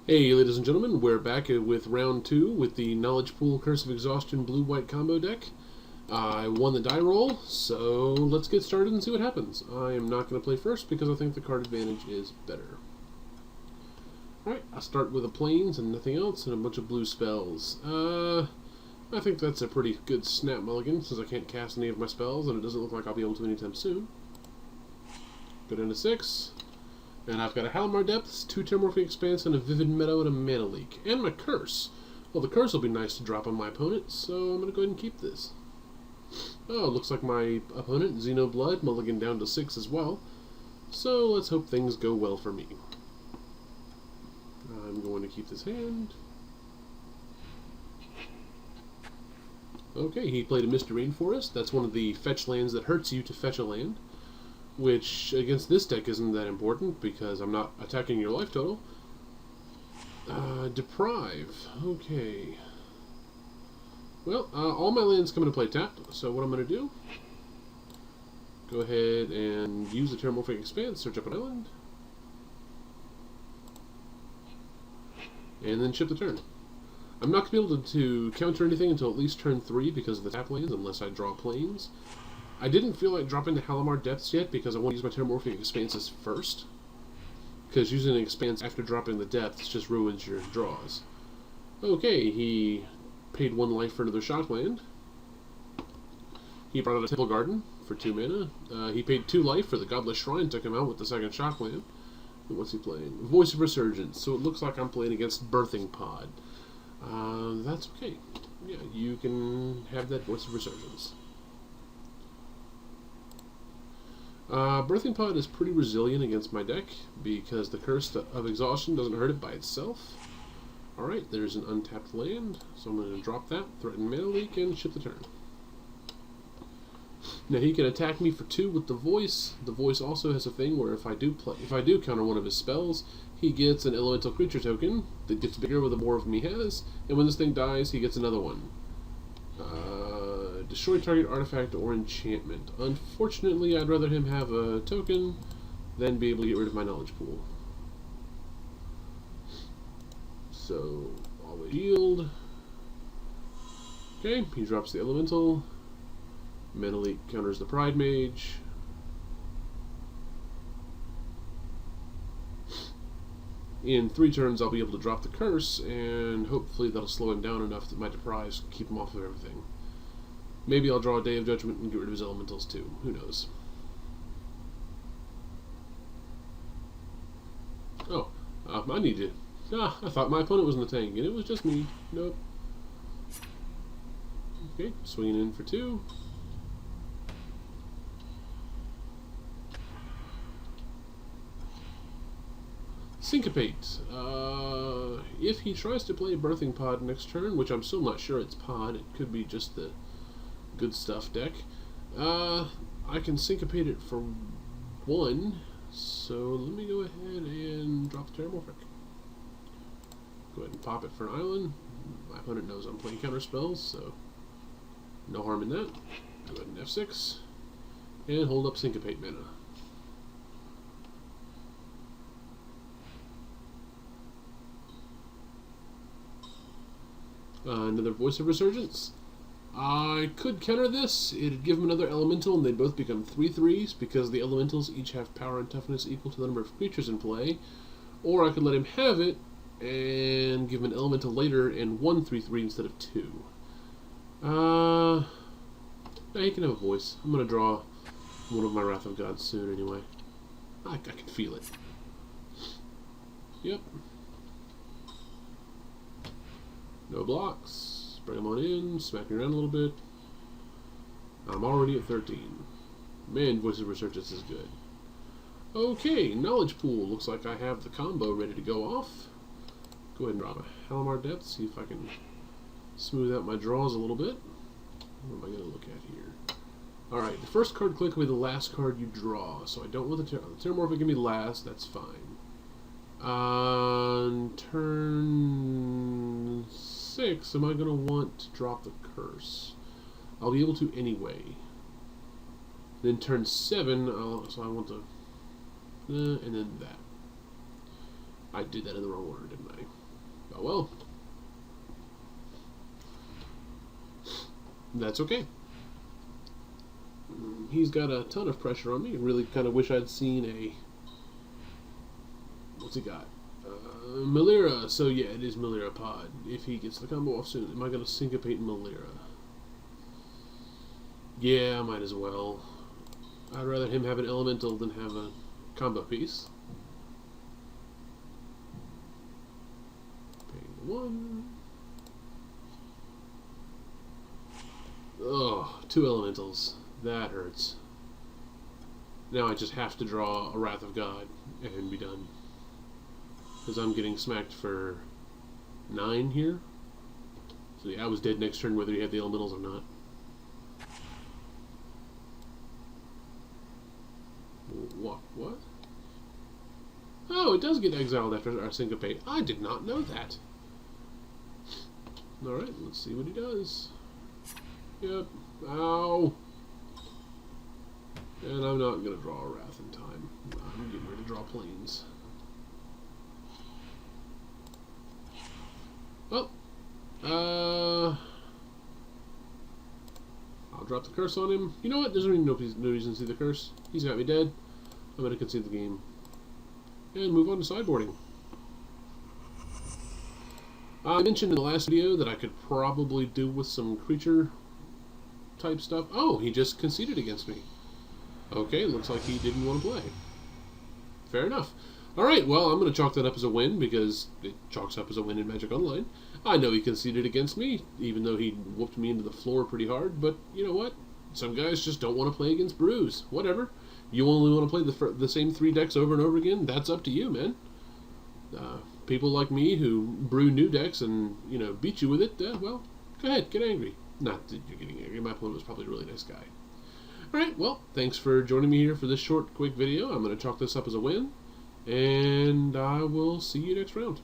Hey, ladies and gentlemen, we're back with round 2 with the Knowledge Pool Curse of Exhaustion blue-white combo deck. I won the die roll, so let's get started and see what happens. I am not going to play first because I think the card advantage is better. Alright, I'll start with the plains and nothing else and a bunch of blue spells. I think that's a pretty good snap mulligan since I can't cast any of my spells and it doesn't look like I'll be able to anytime soon. Go down to 6. And I've got a Halimar Depths, 2 Terramorphic Expanse, and a Vivid Meadow and a Mana Leak. And my Curse. Well, the Curse will be nice to drop on my opponent, so I'm going to go ahead and keep this. Oh, looks like my opponent, Xenoblood, mulligan down to 6 as well. So let's hope things go well for me. I'm going to keep this hand. Okay, he played a Misty Rainforest. That's one of the fetch lands that hurts you to fetch a land, which against this deck isn't that important because I'm not attacking your life total. Deprive. Okay. Well, all my lands come into play tapped, so what I'm going to do, go ahead and use the Terramorphic Expanse, search up an island, and then ship the turn. I'm not going to be able to counter anything until at least turn 3 because of the tap lands, unless I draw plains. I didn't feel like dropping the Halimar Depths yet because I want to use my Terramorphic Expanses first. Because using an Expanse after dropping the Depths just ruins your draws. Okay, he paid 1 life for another shock land. He brought out a Temple Garden for 2 mana. He paid 2 life for the Godless Shrine, took him out with the second shock land. And what's he playing? Voice of Resurgence. So it looks like I'm playing against Birthing Pod. That's okay. Yeah, you can have that Voice of Resurgence. Birthing Pod is pretty resilient against my deck because the Curse of Exhaustion doesn't hurt it by itself. Alright, there's an untapped land, so I'm going to drop that, threaten Mana Leak, and ship the turn. Now he can attack me for 2 with the Voice. The Voice also has a thing where if I do counter one of his spells, he gets an elemental creature token that gets bigger with the more of them he has, and when this thing dies, he gets another one. Destroy target artifact or enchantment. Unfortunately, I'd rather him have a token than be able to get rid of my knowledge pool. So, always yield. Okay, he drops the elemental. Mana Leak counters the Pride Mage. In 3 turns, I'll be able to drop the Curse, and hopefully that'll slow him down enough that my Deprives can keep him off of everything. Maybe I'll draw a Day of Judgment and get rid of his elementals too. Who knows? Oh, I need to. I thought my opponent was in the tank, and it was just me. Nope. Okay, swinging in for 2. Syncopate. If he tries to play Birthing Pod next turn, which I'm still not sure it's Pod, it could be just the good stuff deck, I can Syncopate it for 1, so let me go ahead and drop the Terramorphic. Go ahead and pop it for an island. My opponent knows I'm playing counter spells, so no harm in that. Go ahead and F6, and hold up Syncopate mana. Another Voice of Resurgence. I could counter this. It'd give him another elemental, and they'd both become 3/3s because the elementals each have power and toughness equal to the number of creatures in play. Or I could let him have it and give him an elemental later and 1 3/3 instead of 2. Now he can have a voice. I'm going to draw one of my Wrath of Gods soon anyway. I can feel it. Yep. No blocks. Bring them on in, smack me around a little bit. I'm already at 13. Man, Voice of Resurgence is good. Okay, Knowledge Pool. Looks like I have the combo ready to go off. Go ahead and drop a Halimar Depths, see if I can smooth out my draws a little bit. What am I going to look at here? Alright, the first card click will be the last card you draw, so I don't want the Terramorphic to be last, that's fine. On turn 6, am I going to want to drop the Curse? I'll be able to anyway. Then turn 7, so I want to, and then that. I did that in the wrong order, didn't I? Oh well. That's okay. He's got a ton of pressure on me. I really kind of wish I'd seen a... What's he got? Melira. So yeah, it is Melira Pod. If he gets the combo off soon, am I going to Syncopate Melira? Yeah, I might as well. I'd rather him have an elemental than have a combo piece. Paying 1. Oh, 2 elementals. That hurts. Now I just have to draw a Wrath of God and be done. Because I'm getting smacked for 9 here. So yeah, I was dead next turn whether he had the elementals or not. What? Oh, it does get exiled after our Syncopate. I did not know that. Alright, let's see what he does. Yep. Ow. And I'm not going to draw a Wrath in time. I'm getting ready to draw Plains. Well, I'll drop the Curse on him. You know what? There's no reason to see the Curse. He's got me dead. I'm going to concede the game. And move on to sideboarding. I mentioned in the last video that I could probably do with some creature type stuff. Oh, he just conceded against me. Okay, looks like he didn't want to play. Fair enough. Alright, well, I'm going to chalk that up as a win, because it chalks up as a win in Magic Online. I know he conceded against me, even though he whooped me into the floor pretty hard, but you know what? Some guys just don't want to play against brews. Whatever. You only want to play the same 3 decks over and over again? That's up to you, man. People like me who brew new decks and, you know, beat you with it, well, go ahead, get angry. Not that you're getting angry. My opponent was probably a really nice guy. Alright, well, thanks for joining me here for this short, quick video. I'm going to chalk this up as a win, and I will see you next round.